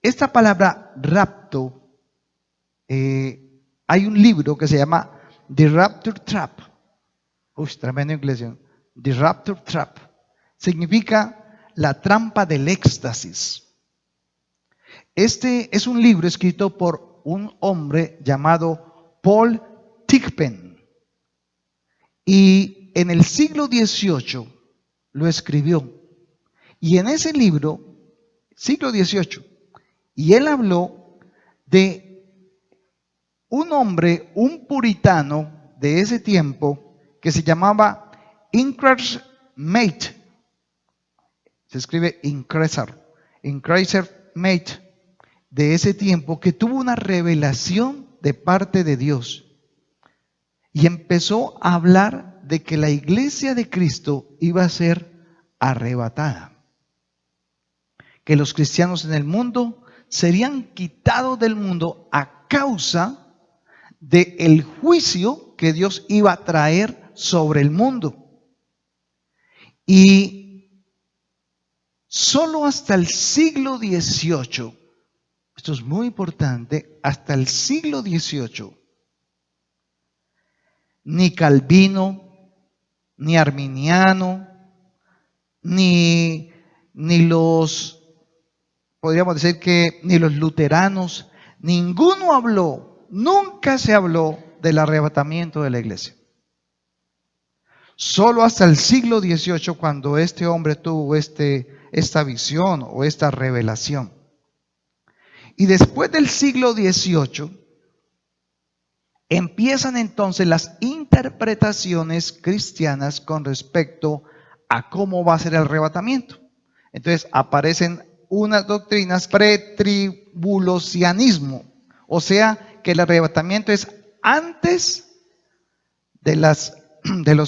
Esta palabra rapto, hay un libro que se llama The Rapture Trap. Tremendo inglés. The Rapture Trap. Significa la trampa del éxtasis. Este es un libro escrito por un hombre llamado Paul Thigpen. Y en el siglo XVIII lo escribió. Y en ese libro, siglo XVIII, y él habló de un hombre, un puritano de ese tiempo que se llamaba Increser Mate. Se escribe Increser Mate, de ese tiempo, que tuvo una revelación de parte de Dios. Y empezó a hablar de que la iglesia de Cristo iba a ser arrebatada. Que los cristianos en el mundo serían quitados del mundo a causa del juicio que Dios iba a traer sobre el mundo. Y solo hasta el siglo XVIII, esto es muy importante, hasta el siglo XVIII, ni Calvino, ni Arminiano, ni los, podríamos decir que ni los luteranos, ninguno habló, nunca se habló del arrebatamiento de la iglesia. Solo hasta el siglo XVIII, cuando este hombre tuvo esta visión o esta revelación. Y después del siglo XVIII, empiezan entonces las interpretaciones cristianas con respecto a cómo va a ser el arrebatamiento. Entonces aparecen unas doctrinas pretribulacionismo, o sea que el arrebatamiento es antes de los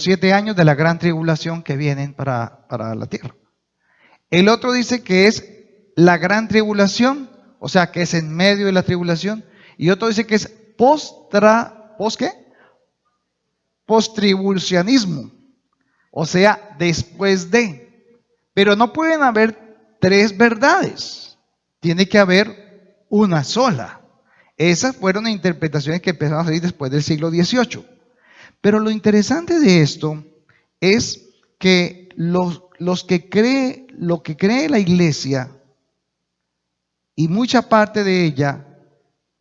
7 años de la gran tribulación que vienen para la tierra. El otro dice que es la gran tribulación, o sea que es en medio de la tribulación, y otro dice que es postribulacionismo, o sea después de. Pero no pueden haber 3 verdades, tiene que haber una sola. Esas fueron interpretaciones que empezaron a salir después del siglo XVIII. Pero lo interesante de esto es que lo que cree la iglesia, y mucha parte de ella,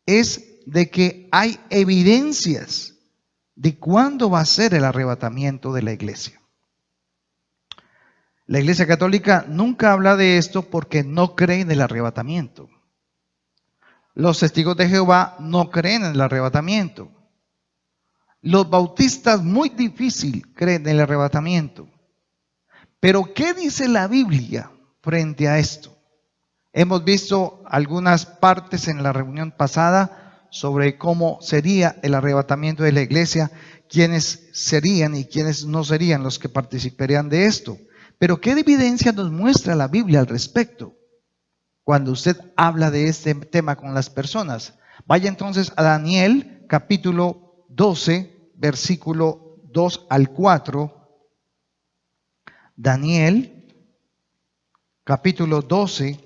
es de que hay evidencias de cuándo va a ser el arrebatamiento de la iglesia. La Iglesia Católica nunca habla de esto porque no cree en el arrebatamiento. Los testigos de Jehová no creen en el arrebatamiento. Los bautistas muy difícil creen en el arrebatamiento. Pero ¿qué dice la Biblia frente a esto? Hemos visto algunas partes en la reunión pasada sobre cómo sería el arrebatamiento de la iglesia, quiénes serían y quiénes no serían los que participarían de esto. Pero ¿qué evidencia nos muestra la Biblia al respecto cuando usted habla de este tema con las personas? Vaya entonces a Daniel capítulo 12, versículo 2 al 4. Daniel capítulo 12,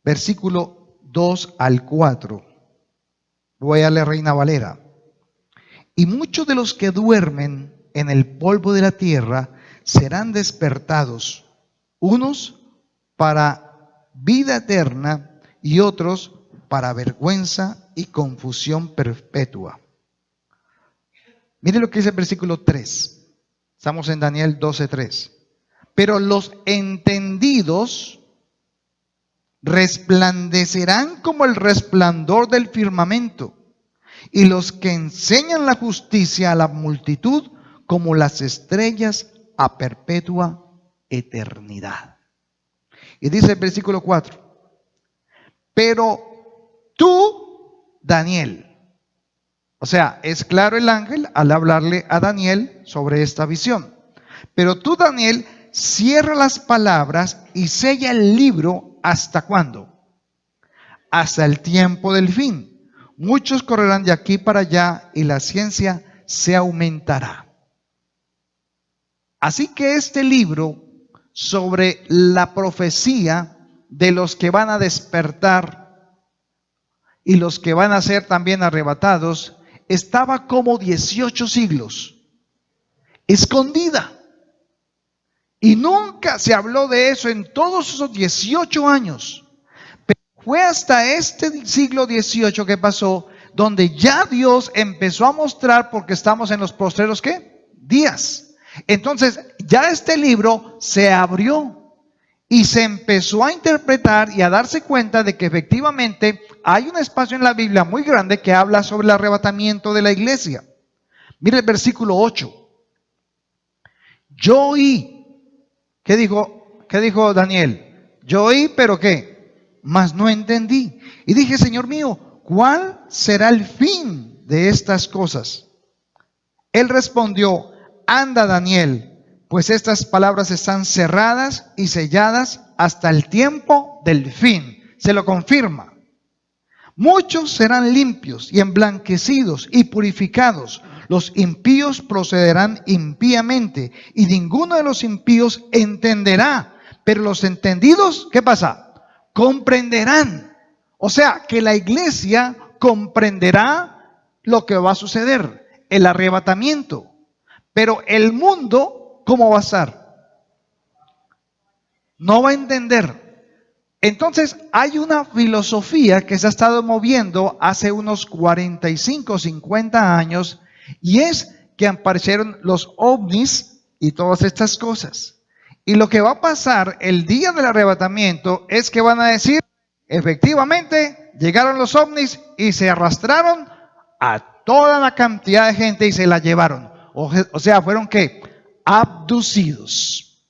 versículo 2 al 4. Voy a leer Reina Valera. Y muchos de los que duermen en el polvo de la tierra serán despertados, unos para vida eterna y otros para vergüenza y confusión perpetua. Mire lo que dice el versículo 3. Estamos en Daniel 12:3. Pero los entendidos resplandecerán como el resplandor del firmamento, y los que enseñan la justicia a la multitud como las estrellas a perpetua eternidad. Y dice el versículo 4: Pero tú, Daniel. O sea, es claro el ángel al hablarle a Daniel sobre esta visión. Pero tú, Daniel, cierra las palabras y sella el libro. ¿Hasta cuándo? Hasta el tiempo del fin. Muchos correrán de aquí para allá y la ciencia se aumentará. Así que este libro sobre la profecía de los que van a despertar y los que van a ser también arrebatados, estaba como 18 siglos, escondida. Y nunca se habló de eso en todos esos 18 años. Pero fue hasta este siglo XVIII que pasó, donde ya Dios empezó a mostrar, porque estamos en los postreros, ¿qué? Días. Entonces, ya este libro se abrió y se empezó a interpretar y a darse cuenta de que efectivamente hay un espacio en la Biblia muy grande que habla sobre el arrebatamiento de la iglesia. Mire el versículo 8. Yo oí. ¿Qué dijo Daniel? Yo oí, pero ¿qué? Mas no entendí. Y dije, Señor mío, ¿cuál será el fin de estas cosas? Él respondió, anda, Daniel, pues estas palabras están cerradas y selladas hasta el tiempo del fin. Se lo confirma. Muchos serán limpios y emblanquecidos y purificados. Los impíos procederán impíamente y ninguno de los impíos entenderá. Pero los entendidos, ¿qué pasa? Comprenderán. O sea, que la iglesia comprenderá lo que va a suceder, el arrebatamiento. Pero el mundo, ¿cómo va a estar? No va a entender. Entonces, hay una filosofía que se ha estado moviendo hace unos 45, 50 años, y es que aparecieron los ovnis y todas estas cosas. Y lo que va a pasar el día del arrebatamiento es que van a decir, efectivamente, llegaron los ovnis y se arrastraron a toda la cantidad de gente y se la llevaron. O sea, fueron ¿qué? Abducidos.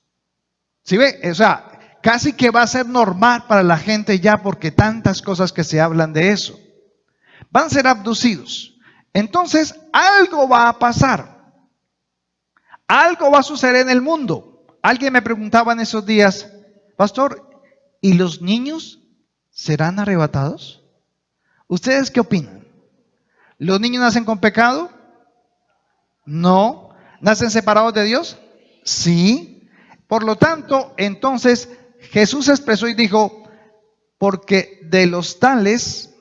¿Sí ve? O sea, casi que va a ser normal para la gente ya, porque tantas cosas que se hablan de eso. Van a ser abducidos. Entonces, algo va a pasar. Algo va a suceder en el mundo. Alguien me preguntaba en esos días, pastor, ¿y los niños serán arrebatados? ¿Ustedes qué opinan? ¿Los niños nacen con pecado? No. ¿Nacen separados de Dios? Sí. Por lo tanto, entonces Jesús expresó y dijo, porque de los tales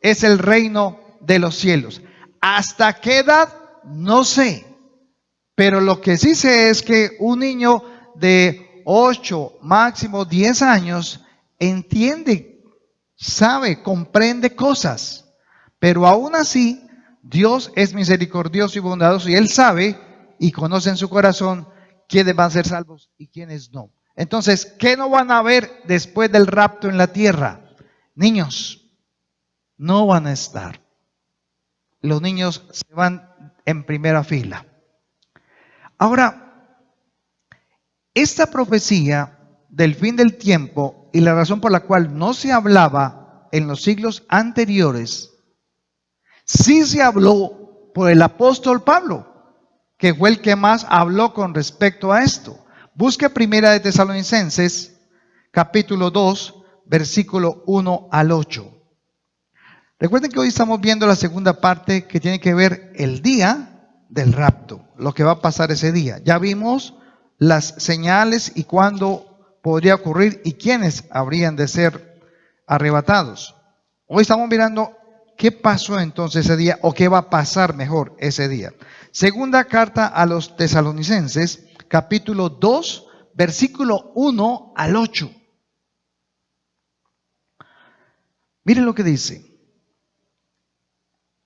es el reino de los cielos. ¿Hasta qué edad? No sé. Pero lo que sí sé es que un niño de 8, máximo 10 años, entiende, sabe, comprende cosas. Pero aún así, Dios es misericordioso y bondadoso y Él sabe y conoce en su corazón quiénes van a ser salvos y quiénes no. Entonces, ¿qué no van a ver después del rapto en la tierra? Niños, no van a estar. Los niños se van en primera fila. Ahora, esta profecía del fin del tiempo y la razón por la cual no se hablaba en los siglos anteriores, sí se habló por el apóstol Pablo, que fue el que más habló con respecto a esto. Busque Primera de Tesalonicenses, capítulo 2, versículo 1 al 8. Recuerden que hoy estamos viendo la segunda parte que tiene que ver el día del rapto, lo que va a pasar ese día. Ya vimos las señales y cuándo podría ocurrir y quiénes habrían de ser arrebatados. Hoy estamos mirando qué pasó entonces ese día o qué va a pasar mejor ese día. Segunda carta a los tesalonicenses, capítulo 2, versículo 1 al 8. Miren lo que dice.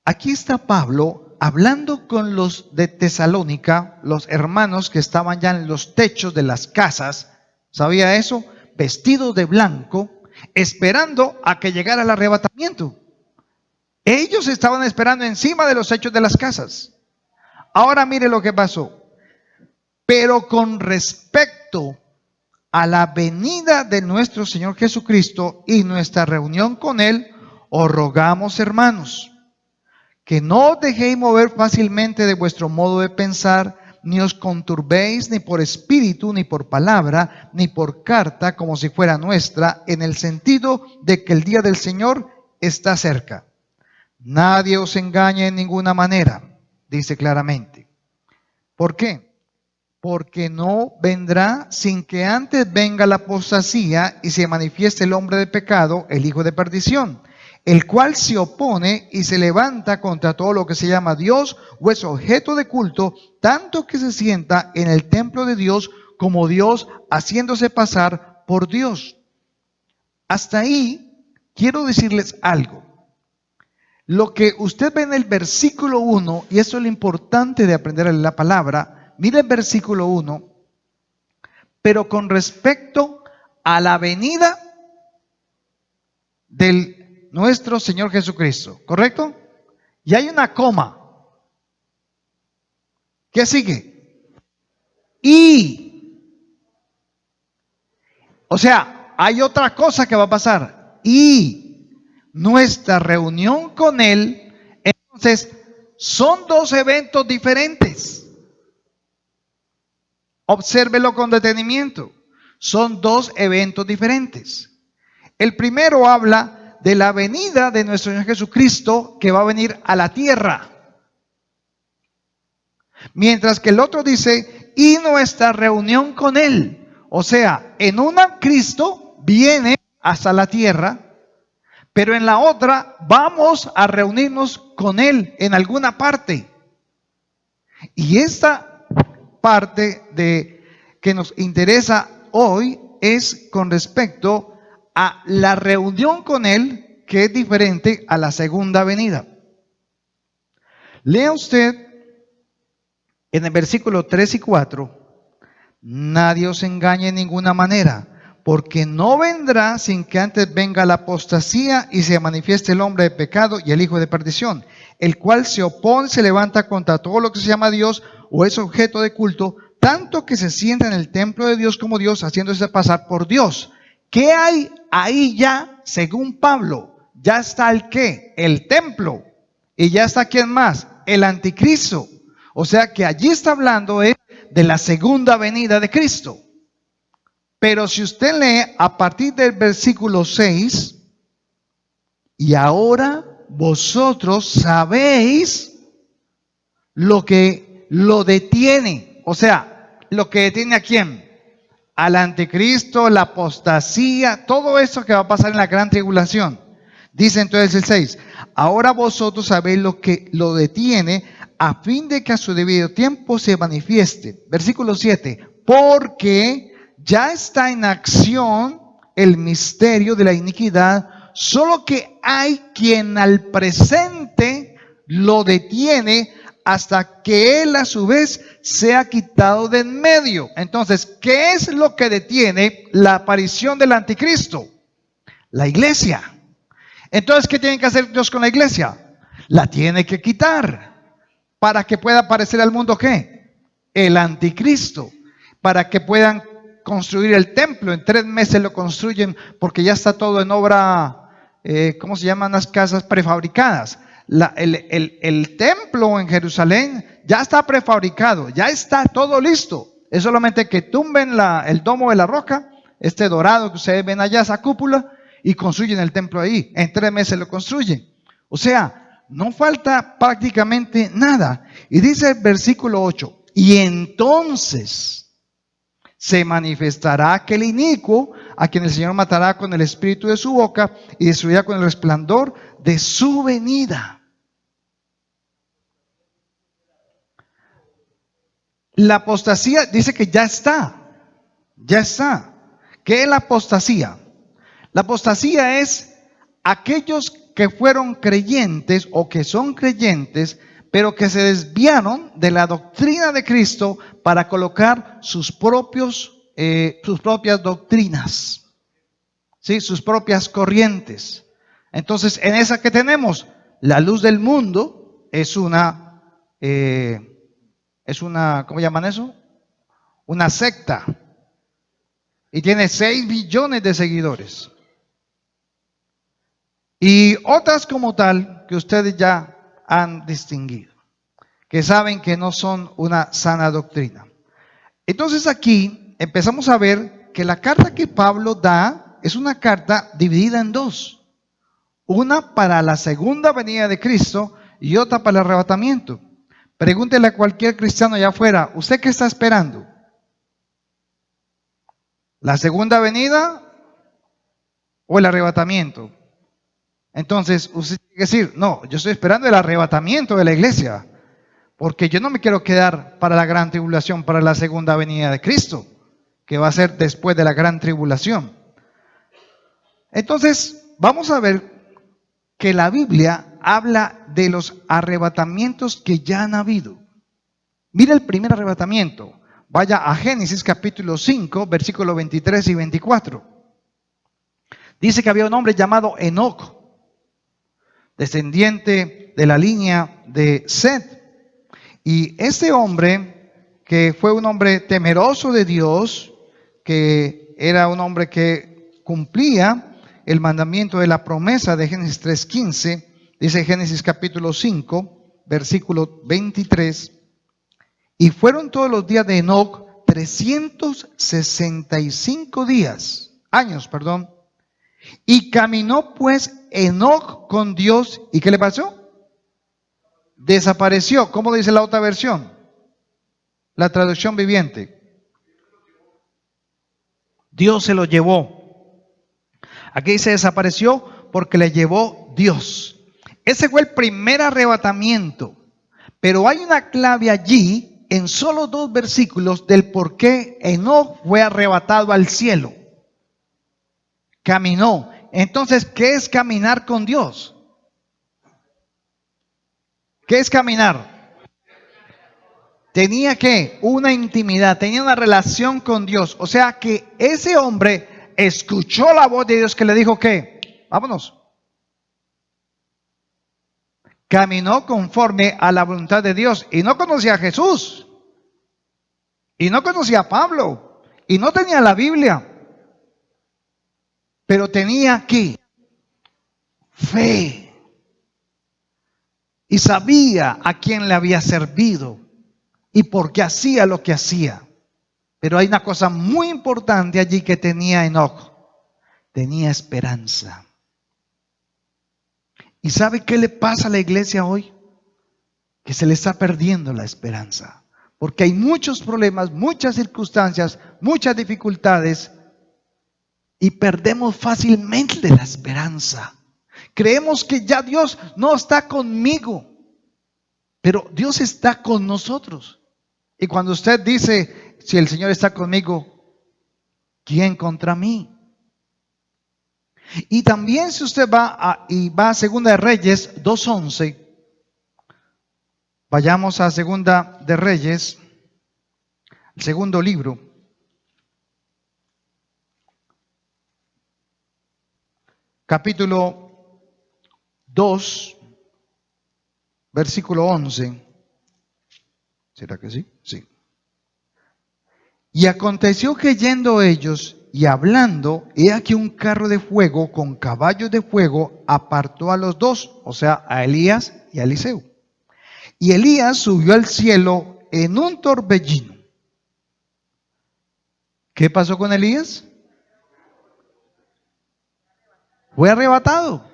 Aquí está Pablo hablando con los de Tesalónica, los hermanos que estaban ya en los techos de las casas, ¿sabía eso? Vestidos de blanco, esperando a que llegara el arrebatamiento. Ellos estaban esperando encima de los techos de las casas. Ahora mire lo que pasó. Pero con respecto a la venida de nuestro Señor Jesucristo y nuestra reunión con Él, os rogamos, hermanos, que no os dejéis mover fácilmente de vuestro modo de pensar, ni os conturbéis ni por espíritu, ni por palabra, ni por carta, como si fuera nuestra, en el sentido de que el día del Señor está cerca. Nadie os engañe en ninguna manera, dice claramente. ¿Por qué? Porque no vendrá sin que antes venga la apostasía y se manifieste el hombre de pecado, el hijo de perdición, el cual se opone y se levanta contra todo lo que se llama Dios o es objeto de culto, tanto que se sienta en el templo de Dios como Dios, haciéndose pasar por Dios. Hasta ahí quiero decirles algo. Lo que usted ve en el versículo 1, y eso es lo importante de aprender la palabra, mire el versículo 1, pero con respecto a la venida del nuestro Señor Jesucristo, ¿correcto? Y hay una coma. ¿Qué sigue? Y, o sea, hay otra cosa que va a pasar. Y nuestra reunión con Él, entonces, son dos eventos diferentes. Obsérvelo con detenimiento. Son dos eventos diferentes. El primero habla de la venida de nuestro Señor Jesucristo que va a venir a la tierra. Mientras que el otro dice, y nuestra reunión con Él. O sea, en una Cristo viene hasta la tierra, pero en la otra vamos a reunirnos con Él en alguna parte. Y esta parte que nos interesa hoy es con respecto a la reunión con Él, que es diferente a la segunda venida. Lea usted en el versículo 3 y 4, nadie os engañe en ninguna manera, porque no vendrá sin que antes venga la apostasía y se manifieste el hombre de pecado y el hijo de perdición, el cual se opone, se levanta contra todo lo que se llama Dios o es objeto de culto, tanto que se sienta en el templo de Dios como Dios, haciéndose pasar por Dios. ¿Qué hay ahí ya? Según Pablo, ya está el ¿qué? El templo. Y ya está ¿quién más? El anticristo. O sea que allí está hablando de la segunda venida de Cristo. Pero si usted lee a partir del versículo 6, y ahora vosotros sabéis lo que lo detiene. O sea, lo que detiene ¿a quién? Al anticristo, la apostasía, todo eso que va a pasar en la gran tribulación. Dice entonces el 6, ahora vosotros sabéis lo que lo detiene a fin de que a su debido tiempo se manifieste. Versículo 7, porque ya está en acción el misterio de la iniquidad, solo que hay quien al presente lo detiene hasta que él a su vez sea quitado de en medio. Entonces, ¿qué es lo que detiene la aparición del anticristo? La iglesia. Entonces, ¿qué tiene que hacer Dios con la iglesia? La tiene que quitar para que pueda aparecer al mundo ¿qué? El anticristo. Para que puedan construir el templo. En 3 meses lo construyen porque ya está todo en obra, ¿cómo se llaman las casas prefabricadas? El templo en Jerusalén ya está prefabricado, ya está todo listo. Es solamente que tumben el domo de la roca, este dorado que ustedes ven allá, esa cúpula, y construyen el templo ahí. En 3 meses lo construyen. O sea, no falta prácticamente nada. Y dice el versículo 8, y entonces se manifestará aquel inicuo a quien el Señor matará con el espíritu de su boca y destruirá con el resplandor de su venida. La apostasía dice que ya está. Ya está. ¿Qué es la apostasía? La apostasía es aquellos que fueron creyentes o que son creyentes, pero que se desviaron de la doctrina de Cristo para colocar sus propias doctrinas, ¿sí? Sus propias corrientes. Entonces, en esa que tenemos, la luz del mundo es una, ¿cómo llaman eso? Una secta. y tiene 6 millones de seguidores. Y otras como tal que ustedes ya han distinguido, que saben que no son una sana doctrina. Entonces aquí empezamos a ver que la carta que Pablo da es una carta dividida en dos. Una para la segunda venida de Cristo y otra para el arrebatamiento. Pregúntele a cualquier cristiano allá afuera, ¿usted qué está esperando? ¿La segunda venida o el arrebatamiento? Entonces, usted tiene que decir, no, yo estoy esperando el arrebatamiento de la iglesia, porque yo no me quiero quedar para la gran tribulación, para la segunda venida de Cristo, que va a ser después de la gran tribulación. Entonces, vamos a ver que la Biblia habla de los arrebatamientos que ya han habido. Mira el primer arrebatamiento. Vaya a Génesis capítulo 5, versículos 23 y 24. Dice que había un hombre llamado Enoc, descendiente de la línea de Set. Y este hombre, que fue un hombre temeroso de Dios, que era un hombre que cumplía el mandamiento de la promesa de Génesis 3:15, dice Génesis capítulo 5, versículo 23, y fueron todos los días de Enoc 365 años, y caminó pues Enoc con Dios, ¿y qué le pasó? Desapareció. ¿Cómo dice la otra versión? La traducción viviente. Dios se lo llevó. Aquí dice desapareció porque le llevó Dios. Ese fue el primer arrebatamiento. Pero hay una clave allí, en solo 2 versículos, del por qué Enoc fue arrebatado al cielo. Caminó. Entonces, ¿qué es caminar con Dios? ¿Qué es caminar? Tenía que una intimidad, tenía una relación con Dios. O sea que ese hombre escuchó la voz de Dios que le dijo que, vámonos. Caminó conforme a la voluntad de Dios y no conocía a Jesús. Y no conocía a Pablo. Y no tenía la Biblia. Pero tenía ¿qué? Fe. Y sabía a quién le había servido y por qué hacía lo que hacía. Pero hay una cosa muy importante allí que tenía Enoc. Tenía esperanza. ¿Y sabe qué le pasa a la iglesia hoy? Que se le está perdiendo la esperanza. Porque hay muchos problemas, muchas circunstancias, muchas dificultades y perdemos fácilmente la esperanza. Creemos que ya Dios no está conmigo, pero Dios está con nosotros. Y cuando usted dice, si el Señor está conmigo, ¿quién contra mí? Y también si usted va a 2 de Reyes 2:11, vayamos a 2 de Reyes, el segundo libro. Capítulo 2, versículo 11. ¿Será que sí? Sí. Y aconteció que yendo ellos y hablando, he aquí un carro de fuego con caballos de fuego apartó a los dos, o sea, a Elías y a Eliseo. Y Elías subió al cielo en un torbellino. ¿Qué pasó con Elías? Fue arrebatado.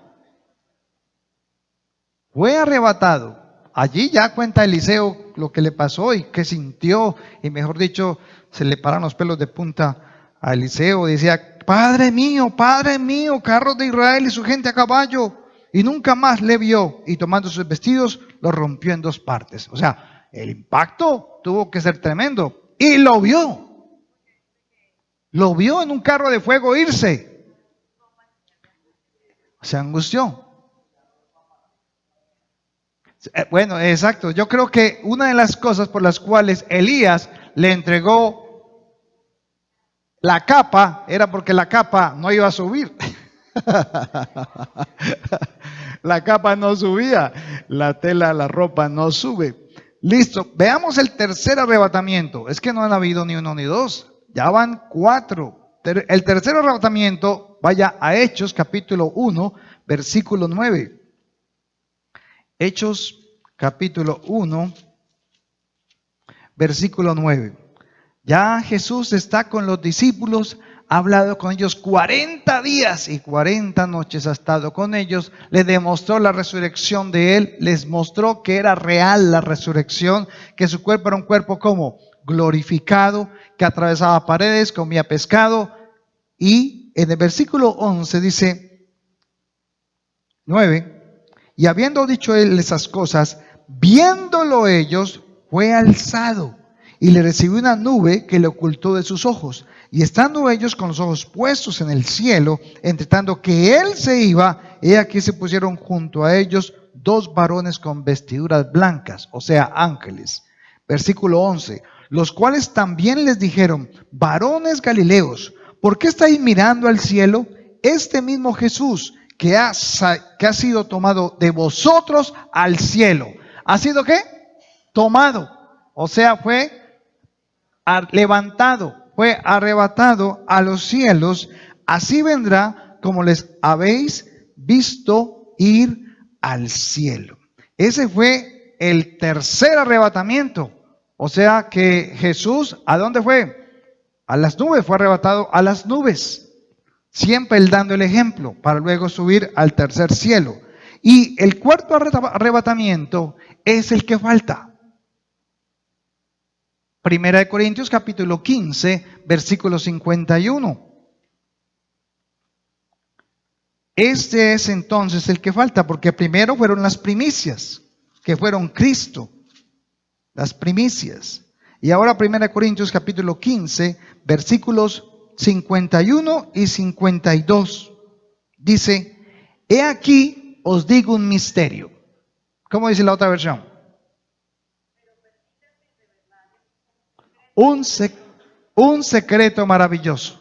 Fue arrebatado. Allí ya cuenta Eliseo lo que le pasó y que sintió, y mejor dicho, se le paran los pelos de punta a Eliseo. Decía, Padre mío, carros de Israel y su gente a caballo. Y nunca más le vio. Y tomando sus vestidos, los rompió en 2 partes. O sea, el impacto tuvo que ser tremendo. Y lo vio. Lo vio en un carro de fuego irse. Se angustió. Bueno, exacto. Yo creo que una de las cosas por las cuales Elías le entregó la capa era porque la capa no iba a subir. La capa no subía, la tela, la ropa no sube. Listo, veamos el tercer arrebatamiento. Es que no han habido ni uno ni dos, ya van 4. El tercer arrebatamiento, vaya a Hechos capítulo 1, versículo 9. Hechos capítulo 1, versículo 9. Ya Jesús está con los discípulos, ha hablado con ellos 40 días y 40 noches ha estado con ellos, les demostró la resurrección de él, les mostró que era real la resurrección, que su cuerpo era un cuerpo como glorificado, que atravesaba paredes, comía pescado. Y en el versículo 11 dice, 9, y habiendo dicho él esas cosas, viéndolo ellos, fue alzado y le recibió una nube que le ocultó de sus ojos. Y estando ellos con los ojos puestos en el cielo, entre tanto que él se iba, he aquí se pusieron junto a ellos dos varones con vestiduras blancas, o sea, ángeles. Versículo 11, los cuales también les dijeron, varones galileos, ¿por qué estáis mirando al cielo? Este mismo Jesús que ha sido tomado de vosotros al cielo. ¿Ha sido qué? Tomado. O sea, fue levantado, fue arrebatado a los cielos. Así vendrá como les habéis visto ir al cielo. Ese fue el tercer arrebatamiento. O sea que Jesús, ¿a dónde fue? A las nubes, fue arrebatado a las nubes. Siempre él dando el ejemplo para luego subir al tercer cielo. Y el cuarto arrebatamiento es el que falta. Primera de Corintios capítulo 15, versículo 51. Este es entonces el que falta, porque primero fueron las primicias, que fueron Cristo, las primicias. Y ahora Primera de Corintios capítulo 15, versículos 51 y 52. Dice, he aquí os digo un misterio. ¿Cómo dice la otra versión? Un secreto maravilloso.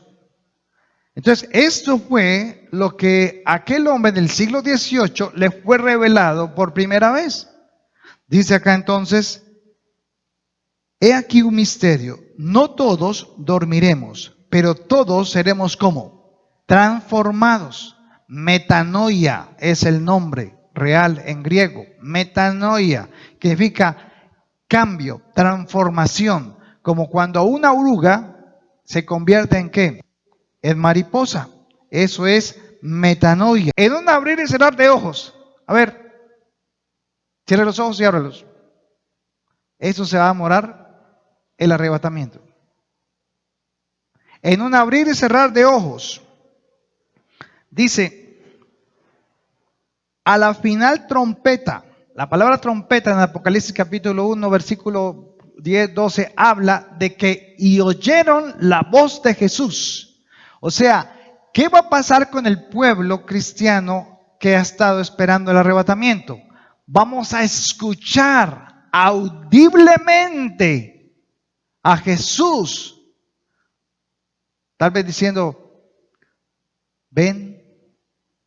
Entonces, esto fue lo que aquel hombre del siglo XVIII le fue revelado por primera vez. Dice acá entonces, he aquí un misterio, no todos dormiremos, pero todos seremos como transformados. Metanoia es el nombre real en griego. Metanoia, que significa cambio, transformación, como cuando una oruga se convierte en ¿qué? En mariposa. Eso es metanoia. En un abrir y cerrar de ojos. A ver, cierre los ojos y ábrelos. Eso se va a demorar el arrebatamiento. En un abrir y cerrar de ojos. Dice, a la final trompeta. La palabra trompeta en Apocalipsis capítulo 1, versículo 10, 12, habla de que y oyeron la voz de Jesús. O sea, ¿qué va a pasar con el pueblo cristiano que ha estado esperando el arrebatamiento? Vamos a escuchar audiblemente a Jesús, tal vez diciendo, ven,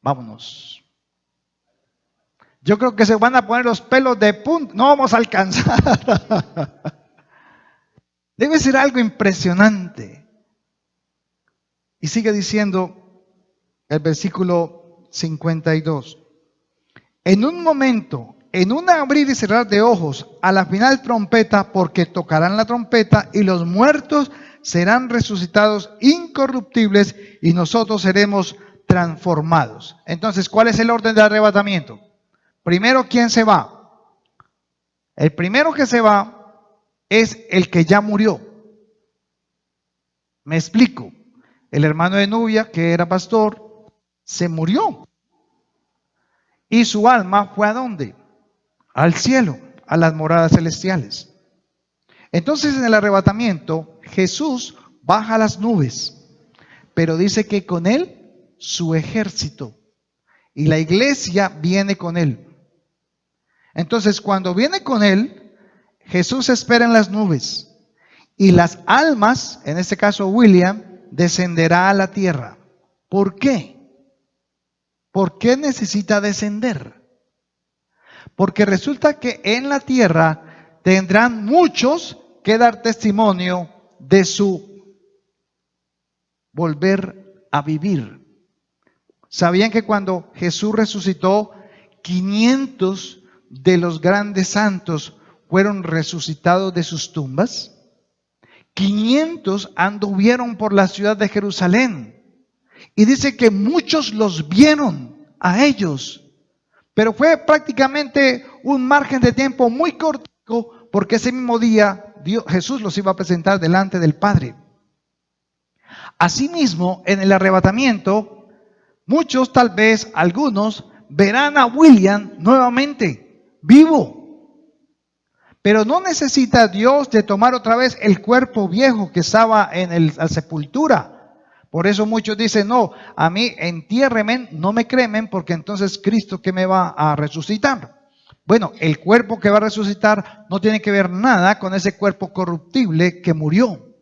vámonos. Yo creo que se van a poner los pelos de punta, no vamos a alcanzar. Debe ser algo impresionante. Y sigue diciendo el versículo 52. En un momento, en un abrir y cerrar de ojos, a la final trompeta, porque tocarán la trompeta y los muertos serán resucitados incorruptibles y nosotros seremos transformados. Entonces, ¿cuál es el orden del arrebatamiento? Primero, ¿quién se va? El primero que se va es el que ya murió. Me explico. El hermano de Nubia, que era pastor, se murió. Y su alma fue ¿a dónde? Al cielo, a las moradas celestiales. Entonces, en el arrebatamiento, Jesús baja a las nubes, pero dice que con él su ejército. Y la iglesia viene con él. Entonces, cuando viene con él, Jesús espera en las nubes y las almas, en este caso William, descenderá a la tierra. ¿Por qué? ¿Por qué necesita descender? Porque resulta que en la tierra tendrán muchos que dar testimonio de su volver a vivir. ¿Sabían que cuando Jesús resucitó, 500 de los grandes santos fueron resucitados de sus tumbas? 500 anduvieron por la ciudad de Jerusalén. Y dice que muchos los vieron a ellos. Pero fue prácticamente un margen de tiempo muy corto, porque ese mismo día Jesús los iba a presentar delante del Padre. Asimismo, en el arrebatamiento, muchos, tal vez algunos, verán a William nuevamente, vivo. Pero no necesita Dios de tomar otra vez el cuerpo viejo que estaba en la sepultura. Por eso muchos dicen, no, a mí entiérrenme, no me cremen, porque entonces Cristo, ¿qué me va a resucitar? Bueno, el cuerpo que va a resucitar no tiene que ver nada con ese cuerpo corruptible que murió.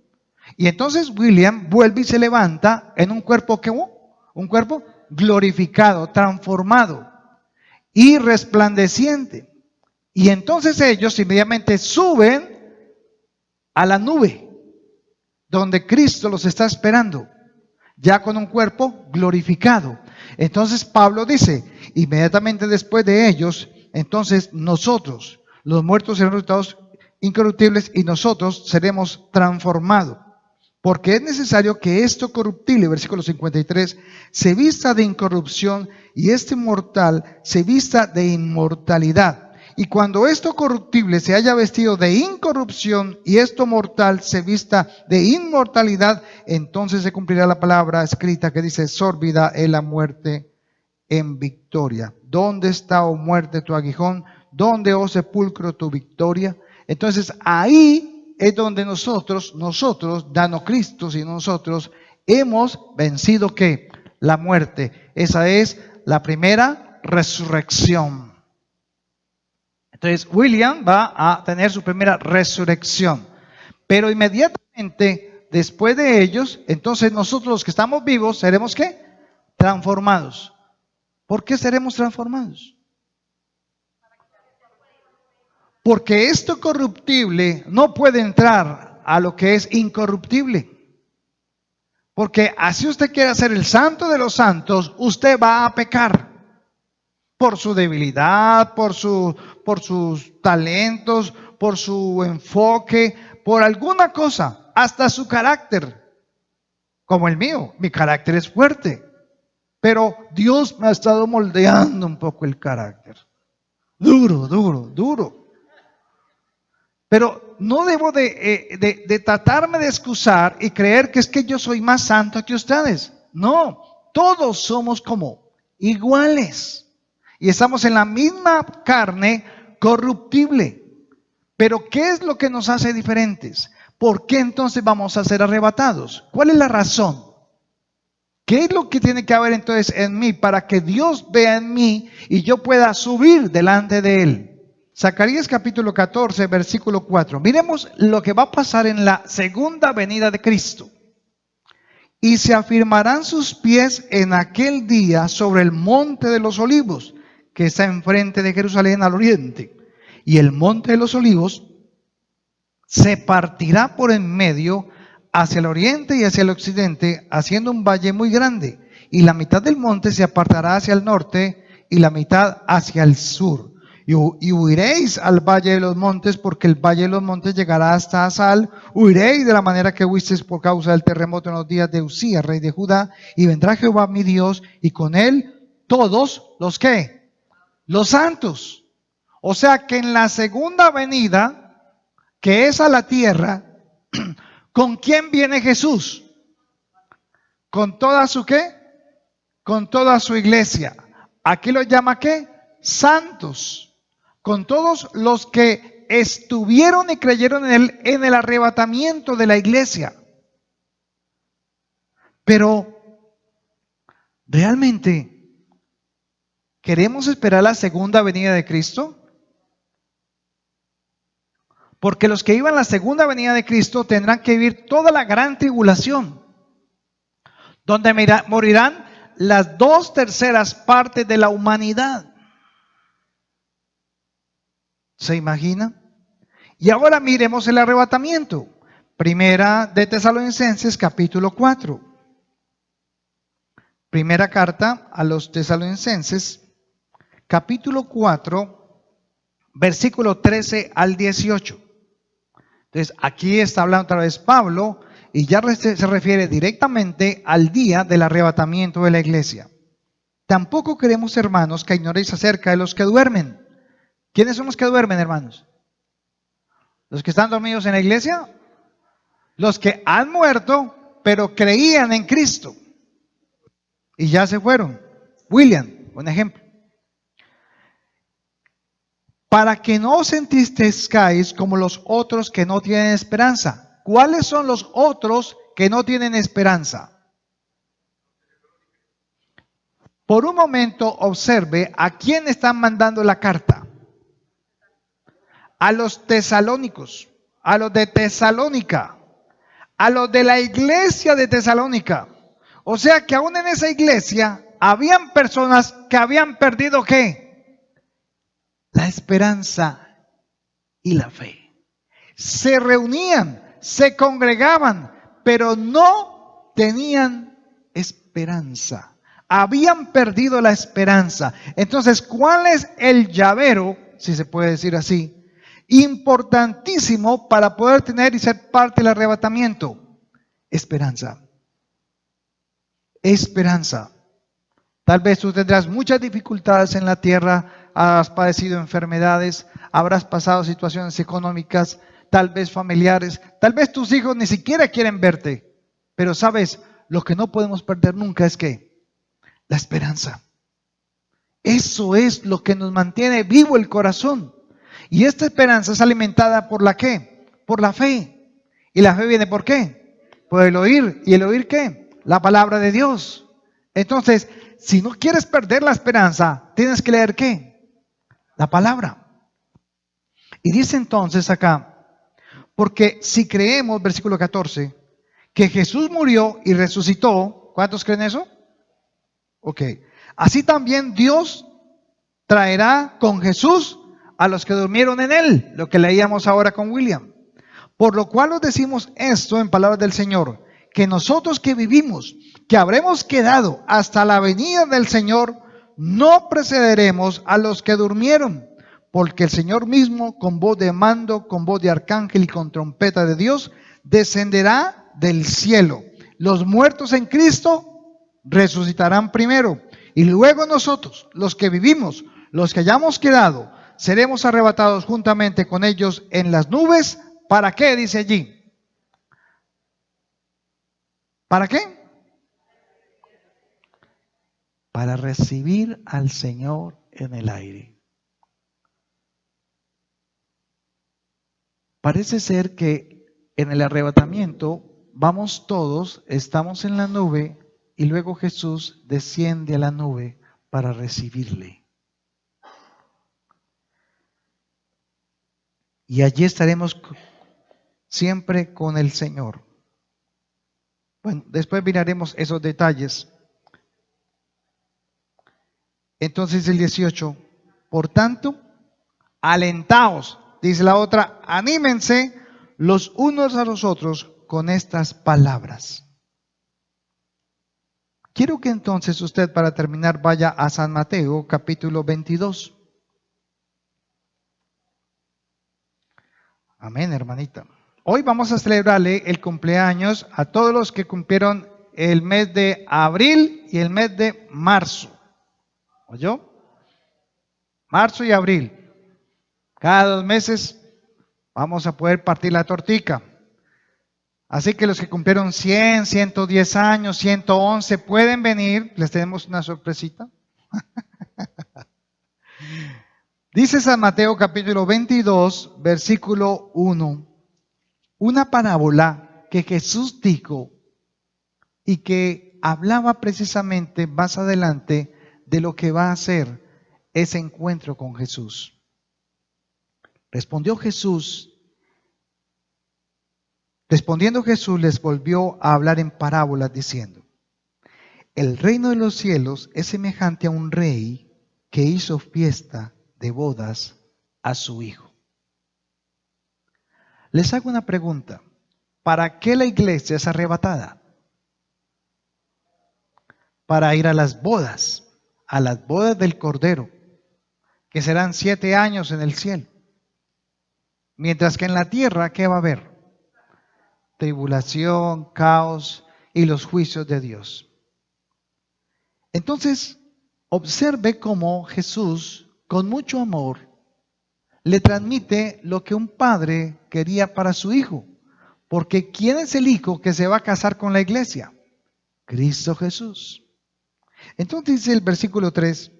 Y entonces William vuelve y se levanta en un cuerpo que, un cuerpo glorificado, transformado y resplandeciente. Y entonces ellos inmediatamente suben a la nube donde Cristo los está esperando, ya con un cuerpo glorificado. Entonces Pablo dice, inmediatamente después de ellos, entonces nosotros, los muertos serán resucitados incorruptibles y nosotros seremos transformados. Porque es necesario que esto corruptible, versículo 53, se vista de incorrupción y este mortal se vista de inmortalidad. Y cuando esto corruptible se haya vestido de incorrupción y esto mortal se vista de inmortalidad, entonces se cumplirá la palabra escrita que dice, sórbida es la muerte en victoria. ¿Dónde está, oh muerte, tu aguijón? ¿Dónde, oh sepulcro, tu victoria? Entonces ahí es donde nosotros, dando Cristo y nosotros, hemos vencido ¿qué? La muerte. Esa es la primera resurrección. Entonces William va a tener su primera resurrección. Pero inmediatamente después de ellos, entonces nosotros los que estamos vivos, ¿seremos qué? Transformados. ¿Por qué seremos transformados? Porque esto corruptible no puede entrar a lo que es incorruptible. Porque así usted quiere ser el santo de los santos, usted va a pecar. Por su debilidad, por sus talentos, por su enfoque, por alguna cosa, hasta su carácter. Como el mío, mi carácter es fuerte. Pero Dios me ha estado moldeando un poco el carácter. Duro. Pero no debo de tratarme de excusar y creer que es que yo soy más santo que ustedes. No, todos somos como iguales. Y estamos en la misma carne corruptible. Pero ¿qué es lo que nos hace diferentes? ¿Por qué entonces vamos a ser arrebatados? ¿Cuál es la razón? ¿Qué es lo que tiene que haber entonces en mí para que Dios vea en mí y yo pueda subir delante de Él? Zacarías capítulo 14, versículo 4. Miremos lo que va a pasar en la segunda venida de Cristo. Y se afirmarán sus pies en aquel día sobre el monte de los olivos, que está enfrente de Jerusalén al oriente. Y el monte de los olivos se partirá por en medio hacia el oriente y hacia el occidente, haciendo un valle muy grande. Y la mitad del monte se apartará hacia el norte y la mitad hacia el sur. Y huiréis al valle de los montes, porque el valle de los montes llegará hasta Asal. Huiréis de la manera que huisteis por causa del terremoto en los días de Usías, rey de Judá. Y vendrá Jehová mi Dios, y con él todos los ¿qué? Los santos. O sea que en la segunda venida, que es a la tierra, ¿con quién viene Jesús? ¿Con toda su qué? Con toda su iglesia. Aquí lo llama ¿qué? Santos. Con todos los que estuvieron y creyeron en el arrebatamiento de la iglesia. Pero, ¿realmente queremos esperar la segunda venida de Cristo? Porque los que iban a la segunda venida de Cristo tendrán que vivir toda la gran tribulación, donde morirán las 2/3 partes de la humanidad. ¿Se imagina? Y ahora miremos el arrebatamiento. Primera de Tesalonicenses capítulo 4. Primera carta a los Tesalonicenses, capítulo 4, versículo 13 al 18. Entonces, aquí está hablando otra vez Pablo y ya se refiere directamente al día del arrebatamiento de la iglesia. Tampoco queremos, hermanos, que ignoréis acerca de los que duermen. ¿Quiénes son los que duermen, hermanos? ¿Los que están dormidos en la iglesia? Los que han muerto, pero creían en Cristo y ya se fueron. William, un ejemplo. Para que no os entristezcáis como los otros que no tienen esperanza. ¿Cuáles son los otros que no tienen esperanza? Por un momento observe a quién están mandando la carta. A los tesalónicos, a los de Tesalónica, a los de la iglesia de Tesalónica. O sea que aún en esa iglesia habían personas que habían perdido ¿qué? La esperanza y la fe. Se reunían, se congregaban, pero no tenían esperanza. Habían perdido la esperanza. Entonces, ¿cuál es el llavero, si se puede decir así, importantísimo para poder tener y ser parte del arrebatamiento? Esperanza. Esperanza. Tal vez tú tendrás muchas dificultades en la tierra, has padecido enfermedades, habrás pasado situaciones económicas, tal vez familiares, tal vez tus hijos ni siquiera quieren verte. Pero sabes, lo que no podemos perder nunca es que la esperanza. Eso es lo que nos mantiene vivo el corazón. Y esta esperanza es alimentada por la ¿qué? Por la fe. ¿Y la fe viene por qué? Por el oír. ¿Y el oír qué? La palabra de Dios. Entonces, si no quieres perder la esperanza, tienes que leer ¿qué? La palabra. Y dice entonces acá, porque si creemos, versículo 14, que Jesús murió y resucitó, ¿cuántos creen eso? Ok. Así también Dios traerá con Jesús a los que durmieron en él, lo que leíamos ahora con William. Por lo cual os decimos esto en palabras del Señor, que nosotros que vivimos, que habremos quedado hasta la venida del Señor, no precederemos a los que durmieron, porque el Señor mismo, con voz de mando, con voz de arcángel y con trompeta de Dios, descenderá del cielo. Los muertos en Cristo resucitarán primero, y luego nosotros, los que vivimos, los que hayamos quedado, seremos arrebatados juntamente con ellos en las nubes. ¿Para qué? Dice allí. ¿Para qué? Para recibir al Señor en el aire. Parece ser que en el arrebatamiento vamos todos, estamos en la nube y luego Jesús desciende a la nube para recibirle. Y allí estaremos siempre con el Señor. Bueno, después miraremos esos detalles. Entonces el 18, por tanto, alentaos, dice la otra, anímense los unos a los otros con estas palabras. Quiero que entonces usted, para terminar, vaya a San Mateo, capítulo 22. Amén, hermanita. Hoy vamos a celebrarle el cumpleaños a todos los que cumplieron el mes de abril y el mes de marzo. ¿Oyó? Marzo y abril. Cada 2 meses vamos a poder partir la tortica. Así que los que cumplieron 100, 110 años, 111, pueden venir. Les tenemos una sorpresita. Dice San Mateo capítulo 22, versículo 1. Una parábola que Jesús dijo y que hablaba precisamente más adelante de lo que va a ser ese encuentro con Jesús. Respondiendo Jesús les volvió a hablar en parábolas diciendo: el reino de los cielos es semejante a un rey que hizo fiesta de bodas a su hijo. Les hago una pregunta. ¿Para qué la iglesia es arrebatada? para ir a las bodas del Cordero, que serán 7 años en el cielo. Mientras que en la tierra, ¿qué va a haber? Tribulación, caos y los juicios de Dios. Entonces, observe cómo Jesús, con mucho amor, le transmite lo que un padre quería para su hijo. Porque ¿quién es el hijo que se va a casar con la iglesia? Cristo Jesús. Entonces dice el versículo 3,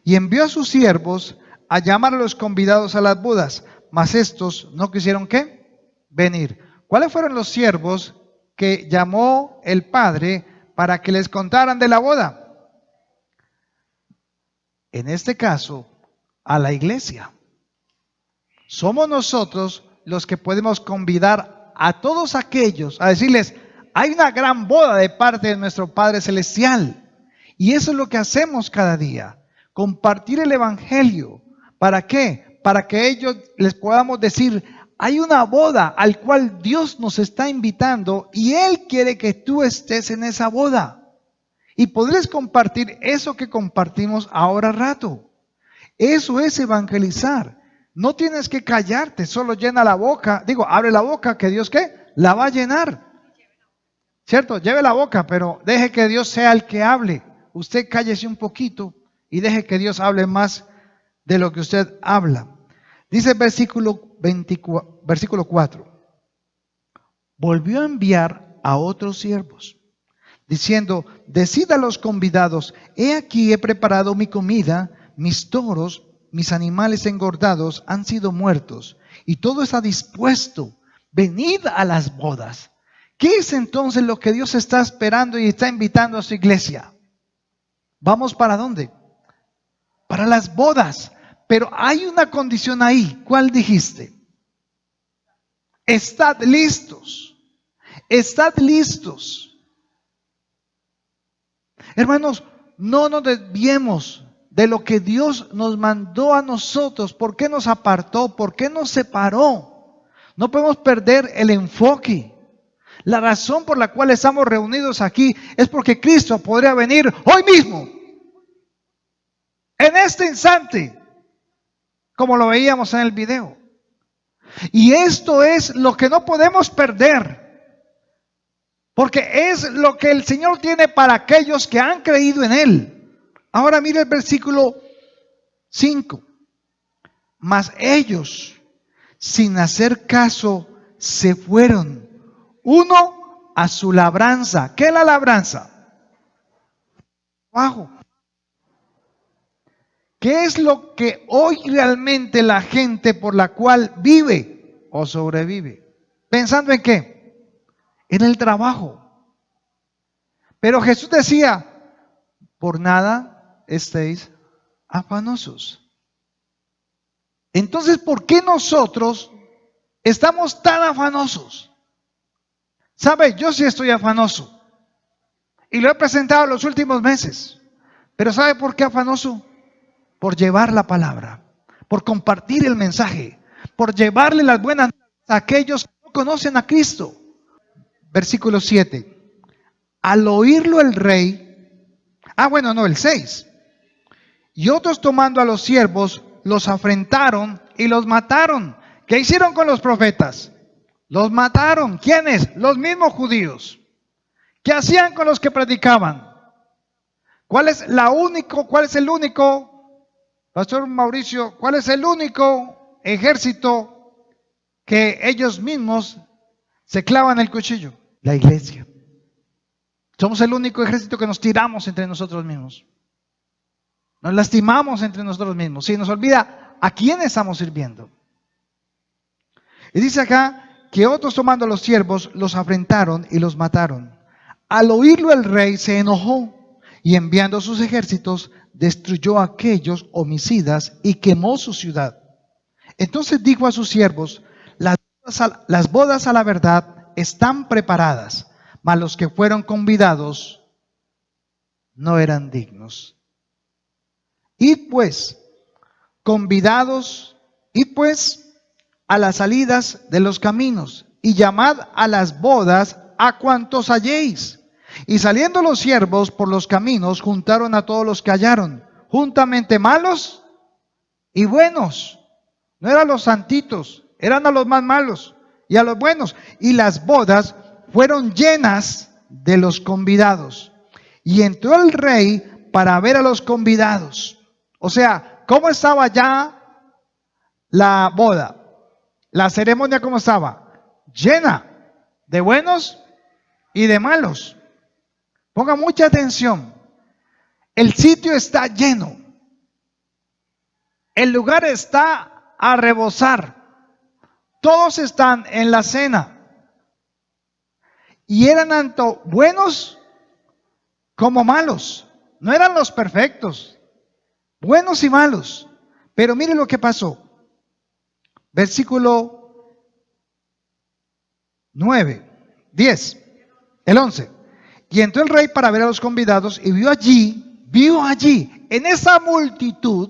y envió a sus siervos a llamar a los convidados a las bodas, mas estos no quisieron ¿qué? Venir. ¿Cuáles fueron los siervos que llamó el padre para que les contaran de la boda? En este caso, a la iglesia. Somos nosotros los que podemos convidar a todos aquellos a decirles, hay una gran boda de parte de nuestro Padre Celestial. Y eso es lo que hacemos cada día. Compartir el Evangelio. ¿Para qué? Para que ellos les podamos decir, hay una boda al cual Dios nos está invitando y Él quiere que tú estés en esa boda. Y podrás compartir eso que compartimos ahora rato. Eso es evangelizar. No tienes que callarte, solo llena la boca. Digo, abre la boca, que Dios ¿qué? La va a llenar. ¿Cierto? Lleve la boca, pero deje que Dios sea el que hable. Usted cállese un poquito y deje que Dios hable más de lo que usted habla. Dice el versículo 4. Volvió a enviar a otros siervos, diciendo, decid a los convidados, he aquí he preparado mi comida, mis toros, mis animales engordados han sido muertos, y todo está dispuesto. Venid a las bodas. ¿Qué es entonces lo que Dios está esperando y está invitando a su iglesia? ¿Vamos para dónde? Para las bodas. Pero hay una condición ahí. ¿Cuál dijiste? Estad listos. Estad listos. Hermanos, no nos desviemos de lo que Dios nos mandó a nosotros. ¿Por qué nos apartó? ¿Por qué nos separó? No podemos perder el enfoque. La razón por la cual estamos reunidos aquí es porque Cristo podría venir hoy mismo, en este instante, como lo veíamos en el video. Y esto es lo que no podemos perder, porque es lo que el Señor tiene para aquellos que han creído en Él. Ahora mire el versículo 5. Mas ellos, sin hacer caso, se fueron, uno a su labranza. ¿Qué es la labranza? Trabajo. ¿Qué es lo que hoy realmente la gente por la cual vive o sobrevive? ¿Pensando en qué? En el trabajo. Pero Jesús decía, por nada estéis afanosos. Entonces, ¿por qué nosotros estamos tan afanosos? ¿Sabe? Yo sí estoy afanoso. Y lo he presentado los últimos meses. Pero ¿sabe por qué afanoso? Por llevar la palabra, por compartir el mensaje, por llevarle las buenas nuevas a aquellos que no conocen a Cristo. Versículo 7. Al oírlo el rey, el 6. Y otros tomando a los siervos, los afrentaron y los mataron. ¿Qué hicieron con los profetas? Los mataron. ¿Quiénes? Los mismos judíos. ¿Qué hacían con los que predicaban? ¿Cuál es el único, Pastor Mauricio, cuál es el único ejército que ellos mismos se clavan el cuchillo? La iglesia. Somos el único ejército que nos tiramos entre nosotros mismos. Nos lastimamos entre nosotros mismos. Si nos olvida a quién estamos sirviendo. Y dice acá que otros tomando a los siervos los afrentaron y los mataron. Al oírlo el rey se enojó y enviando sus ejércitos destruyó a aquellos homicidas y quemó su ciudad. Entonces dijo a sus siervos, las bodas a la verdad están preparadas, mas los que fueron convidados no eran dignos. Id pues, convidados, id pues a las salidas de los caminos y llamad a las bodas a cuantos halléis. Y saliendo los siervos por los caminos, juntaron a todos los que hallaron, juntamente malos y buenos. No eran los santitos, eran a los más malos y a los buenos. Y las bodas fueron llenas de los convidados. Y entró el rey para ver a los convidados. O sea, ¿cómo estaba ya la boda? La ceremonia, ¿cómo estaba? Llena de buenos y de malos. Ponga mucha atención. El sitio está lleno. El lugar está a rebosar. Todos están en la cena. Y eran tanto buenos como malos. No eran los perfectos. Buenos y malos. Pero mire lo que pasó. Versículo 9, 10, el 11. Y entró el rey para ver a los convidados y vio allí, en esa multitud,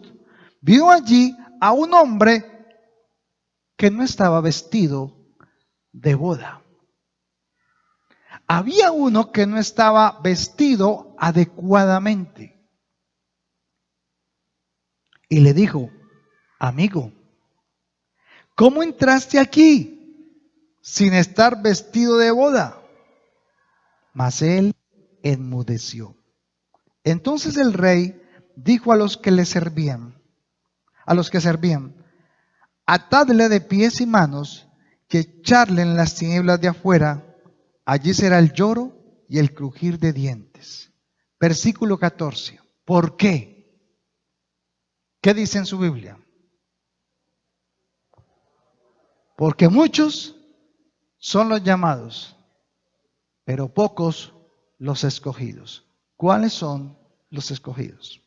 vio allí a un hombre que no estaba vestido de boda. Había uno que no estaba vestido adecuadamente. Y le dijo: amigo, ¿cómo entraste aquí sin estar vestido de boda? Mas él enmudeció. Entonces el rey dijo a los que le servían, atadle de pies y manos, que echarle en las tinieblas de afuera. Allí será el lloro y el crujir de dientes. Versículo 14. ¿Por qué? ¿Qué dice en su Biblia? Porque muchos son los llamados, pero pocos los escogidos. ¿Cuáles son los escogidos?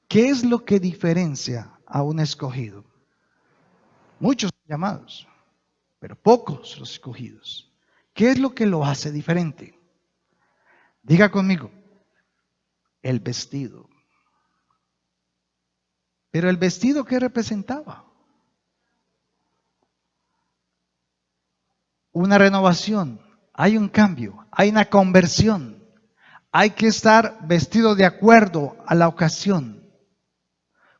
¿Qué es lo que diferencia a un escogido? Muchos son llamados, pero pocos los escogidos. ¿Qué es lo que lo hace diferente? Diga conmigo: el vestido. Pero el vestido, ¿qué representaba? Una renovación, hay un cambio, hay una conversión. Hay que estar vestido de acuerdo a la ocasión.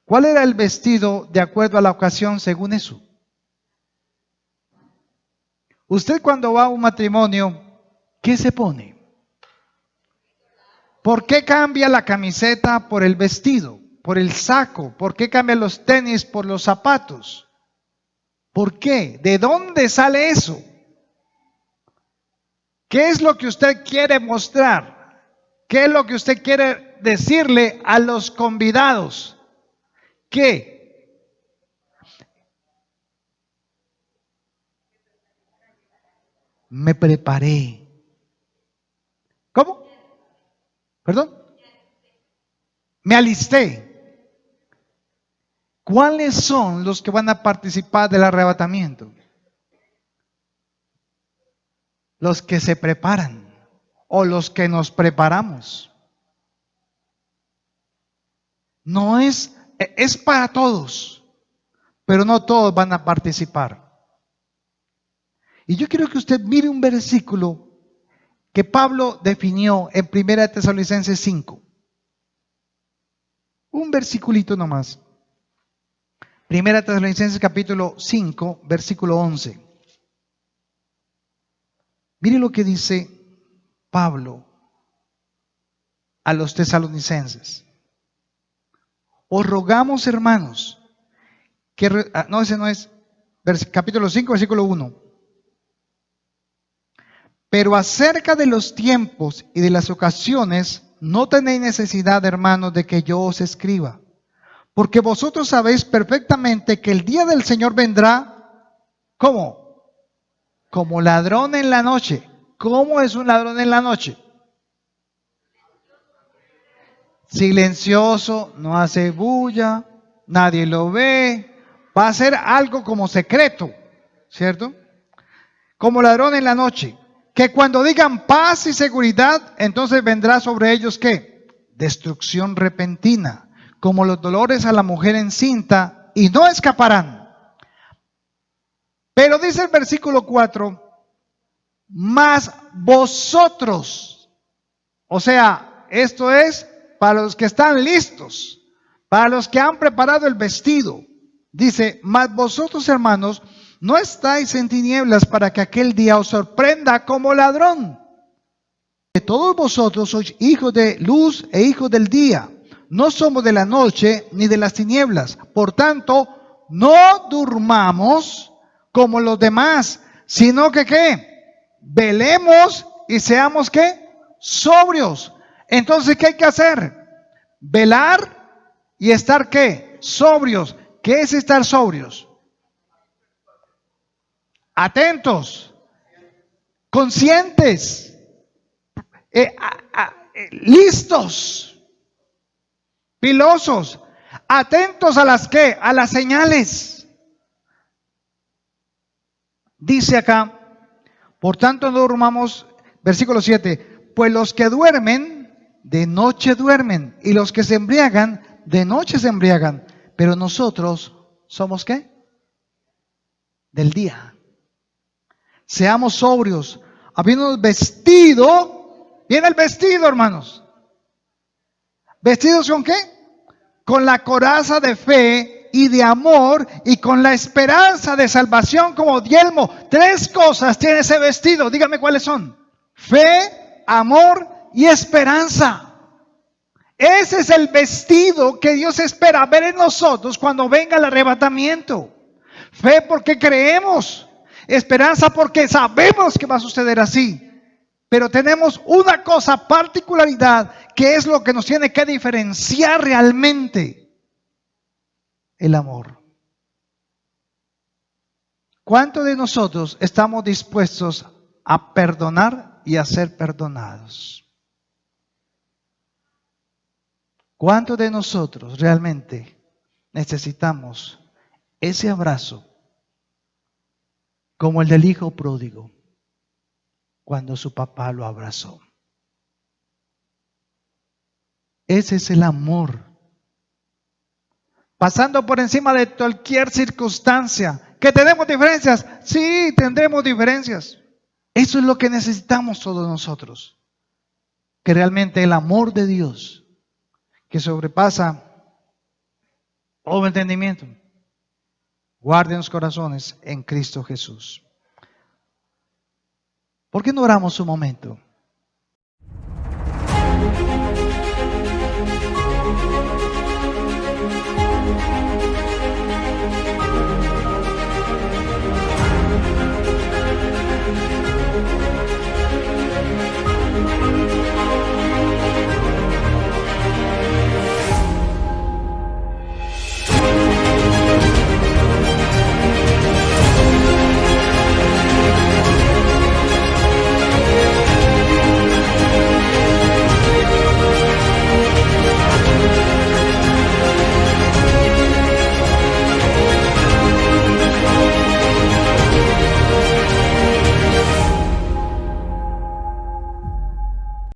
¿Cuál era el vestido de acuerdo a la ocasión según eso? Usted cuando va a un matrimonio, ¿qué se pone? ¿Por qué cambia la camiseta por el vestido, por el saco? ¿Por qué cambia los tenis por los zapatos? ¿Por qué? ¿De dónde sale eso? ¿Qué es lo que usted quiere mostrar? ¿Qué es lo que usted quiere decirle a los convidados? ¿Qué? Me preparé. ¿Cómo? ¿Perdón? Me alisté. ¿Cuáles son los que van a participar del arrebatamiento? Los que se preparan o los que nos preparamos. No es para todos, pero no todos van a participar. Y yo quiero que usted mire un versículo que Pablo definió en 1 Tesalonicenses 5. Un versiculito nomás. 1 Tesalonicenses capítulo 5, versículo 11. Mire lo que dice Pablo a los tesalonicenses. Os rogamos, hermanos, que... no, ese no es. Capítulo 5, versículo 1. Pero acerca de los tiempos y de las ocasiones, no tenéis necesidad, hermanos, de que yo os escriba. Porque vosotros sabéis perfectamente que el día del Señor vendrá, ¿cómo? Como ladrón en la noche. ¿Cómo es un ladrón en la noche? Silencioso, no hace bulla, nadie lo ve, va a ser algo como secreto, ¿cierto? Como ladrón en la noche, que cuando digan paz y seguridad, entonces vendrá sobre ellos ¿qué? Destrucción repentina, como los dolores a la mujer encinta, y no escaparán. Pero dice el versículo 4, Mas vosotros, o sea, esto es para los que están listos, para los que han preparado el vestido. Dice, mas vosotros, hermanos, no estáis en tinieblas para que aquel día os sorprenda como ladrón. Que todos vosotros sois hijos de luz e hijos del día. No somos de la noche ni de las tinieblas. Por tanto, no durmamos como los demás, sino que ¿qué? Velemos y seamos ¿qué? Sobrios. Entonces, ¿qué hay que hacer? Velar y estar ¿qué? Sobrios. ¿Qué es estar sobrios? Atentos, conscientes, listos, pilosos, atentos a las ¿qué? A las señales. Dice acá, por tanto no durmamos, versículo 7, pues los que duermen, de noche duermen, y los que se embriagan, de noche se embriagan, pero nosotros somos ¿qué? Del día. Seamos sobrios, habiendo vestido, viene el vestido, hermanos. ¿Vestidos con qué? Con la coraza de fe y de amor y con la esperanza de salvación como yelmo. Tres cosas tiene ese vestido, dígame cuáles son. Fe, amor y esperanza. Ese es el vestido que Dios espera ver en nosotros cuando venga el arrebatamiento. Fe porque creemos, esperanza porque sabemos que va a suceder así. Pero tenemos una cosa, particularidad, que es lo que nos tiene que diferenciar realmente: el amor. ¿Cuántos de nosotros estamos dispuestos a perdonar y a ser perdonados? ¿Cuántos de nosotros realmente necesitamos ese abrazo como el del hijo pródigo cuando su papá lo abrazó? Ese es el amor. Pasando por encima de cualquier circunstancia. ¿Que tenemos diferencias? Sí, tendremos diferencias. Eso es lo que necesitamos todos nosotros. Que realmente el amor de Dios, que sobrepasa todo entendimiento, guarde los corazones en Cristo Jesús. ¿Por qué no oramos un momento?